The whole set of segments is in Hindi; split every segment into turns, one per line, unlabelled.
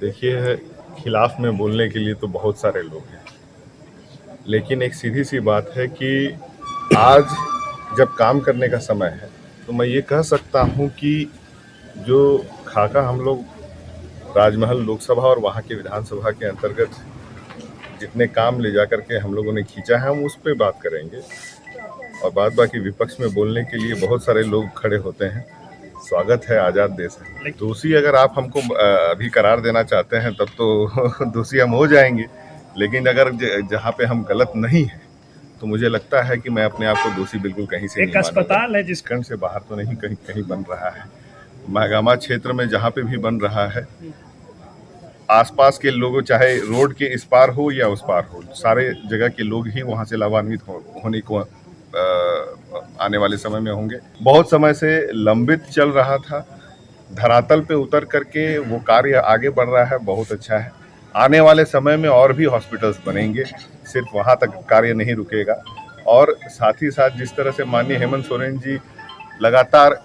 देखिए, खिलाफ में बोलने के लिए तो बहुत सारे लोग हैं, लेकिन एक सीधी सी बात है कि आज जब काम करने का समय है तो मैं ये कह सकता हूँ कि जो खाका हम लोग राजमहल लोकसभा और वहाँ के विधानसभा के अंतर्गत जितने काम ले जा करके हम लोगों ने खींचा है, हम उस पर बात करेंगे। और बाद बाकी विपक्ष में बोलने के लिए बहुत सारे लोग खड़े होते हैं। स्वागत है, आज़ाद देश है। दोषी अगर आप हमको अभी करार देना चाहते हैं तब तो दोषी हम हो जाएंगे, लेकिन अगर जहाँ पे हम गलत नहीं है तो मुझे लगता है कि मैं अपने आप को दोषी बिल्कुल कहीं से नहीं मानूंगा। एक अस्पताल है जिस खंड से बाहर तो नहीं, कहीं कहीं बन रहा है। महागामा क्षेत्र में जहाँ पे भी बन रहा है, आसपास के लोगों, चाहे रोड के इस पार हो या उस पार हो, सारे जगह के लोग ही वहाँ से लाभान्वित होने को आने वाले समय में होंगे। बहुत समय से लंबित चल रहा था, धरातल पे उतर करके वो कार्य आगे बढ़ रहा है, बहुत अच्छा है। आने वाले समय में और भी हॉस्पिटल्स बनेंगे, सिर्फ वहाँ तक कार्य नहीं रुकेगा। और साथ ही साथ जिस तरह से माननीय हेमंत सोरेन जी लगातार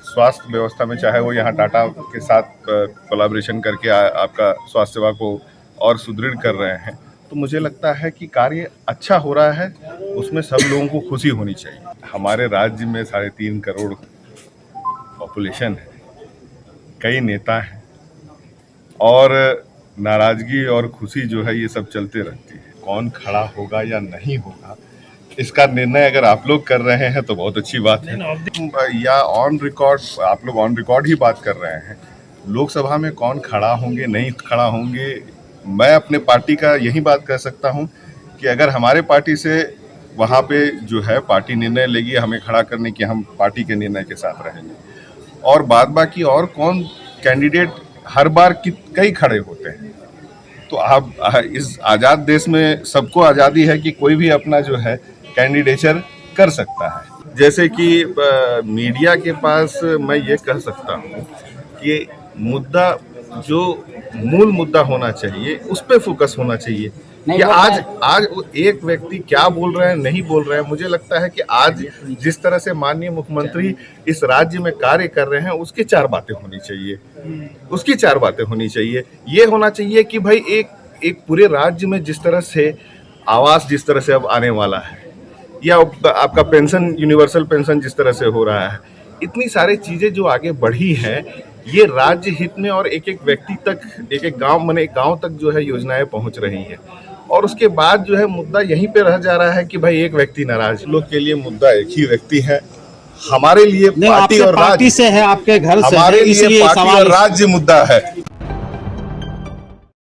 स्वास्थ्य व्यवस्था में, चाहे वो यहाँ टाटा के साथ कोलैबोरेशन करके आपका स्वास्थ्य सेवा को और सुदृढ़ कर रहे हैं, तो मुझे लगता है कि कार्य अच्छा हो रहा है, उसमें सब लोगों को खुशी होनी चाहिए। हमारे राज्य में 3.5 करोड़ पॉपुलेशन है, कई नेता हैं और नाराजगी और खुशी जो है ये सब चलते रहती है। कौन खड़ा होगा या नहीं होगा, इसका निर्णय अगर आप लोग कर रहे हैं तो बहुत अच्छी बात है। या ऑन रिकॉर्ड, आप लोग ऑन रिकॉर्ड ही बात कर रहे हैं। लोकसभा में कौन खड़ा होंगे नहीं खड़ा होंगे, मैं अपने पार्टी का यही बात कह सकता हूं कि अगर हमारे पार्टी से वहां पे जो है पार्टी निर्णय लेगी हमें खड़ा करने की, हम पार्टी के निर्णय के साथ रहेंगे। और बाद बाकी और कौन कैंडिडेट हर बार कई खड़े होते हैं, तो आप इस आज़ाद देश में सबको आज़ादी है कि कोई भी अपना जो है कैंडिडेचर कर सकता है। जैसे कि मीडिया के पास मैं ये कह सकता हूँ कि मुद्दा, जो मूल मुद्दा होना चाहिए उस पर फोकस होना चाहिए कि आज एक व्यक्ति क्या बोल रहे हैं नहीं बोल रहे हैं। मुझे लगता है कि आज जिस तरह से माननीय मुख्यमंत्री इस राज्य में कार्य कर रहे हैं उसकी 4 बातें होनी चाहिए, उसकी 4 बातें होनी चाहिए। ये होना चाहिए कि भाई एक पूरे राज्य में जिस तरह से आवास जिस तरह से अब आने वाला है, या आपका पेंशन, यूनिवर्सल पेंशन जिस तरह से हो रहा है, इतनी सारी चीजें जो आगे बढ़ी हैं, ये राज्य हित में और एक एक व्यक्ति तक, एक एक गांव तक जो है योजनाएं पहुंच रही हैं। और उसके बाद जो है मुद्दा यहीं पे रह जा रहा है कि भाई एक व्यक्ति नाराज। लोग के लिए मुद्दा एक ही व्यक्ति है, हमारे लिए पार्टी और राज्य से है, आपके घर से, हमारे लिए पार्टी और राज्य मुद्दा है।